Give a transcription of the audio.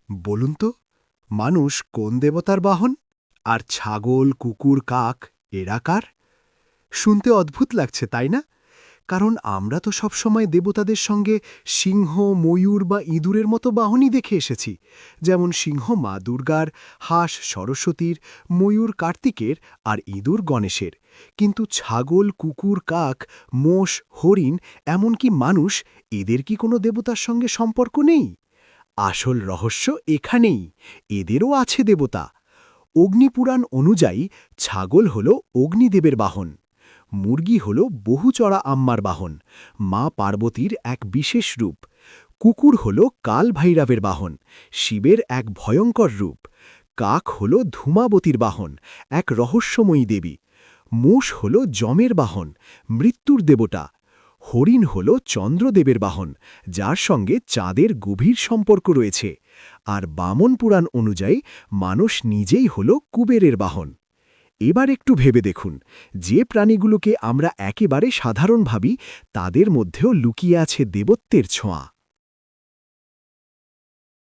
বলুন তো, মানুষ কোন দেবতার বাহন? আর ছাগল, কুকুর, কাক এরা কার? শুনতে অদ্ভুত লাগছে, তাই না? কারণ আমরা তো সবসময় দেবতাদের সঙ্গে সিংহ, ময়ূর বা ইঁদুরের মতো বাহনই দেখে এসেছি। যেমন সিংহ মা দুর্গার, হাঁস সরস্বতীর, ময়ূর কার্তিকের আর ইঁদুর গণেশের। কিন্তু ছাগল, কুকুর, কাক, মোষ, হরিণ, এমনকি মানুষ, এদের কি কোনো দেবতার সঙ্গে সম্পর্ক নেই? আসল রহস্য এখানেই। এদেরও আছে দেবতা। অগ্নিপুরাণ অনুযায়ী ছাগল হল অগ্নিদেবের বাহন, মুরগি হল বহুচড়া আম্মার বাহন, মা পার্বতীর এক বিশেষ রূপ। কুকুর হল কাল ভৈরবের বাহন, শিবের এক ভয়ঙ্কর রূপ। কাক হল ধূমাবতীর বাহন, এক রহস্যময়ী দেবী। মোষ হল যমের বাহন, মৃত্যুর দেবতা। হরিণ হল চন্দ্রদেবের বাহন, যার সঙ্গে চাঁদের গভীর সম্পর্ক রয়েছে। আর বামন পুরাণ অনুযায়ী মানুষ নিজেই হল কুবেরের বাহন। এবার একটু ভেবে দেখুন, যে প্রাণীগুলোকে আমরা একেবারে সাধারণ ভাবি, তাদের মধ্যেও লুকিয়ে আছে দেবত্বের ছোঁয়া।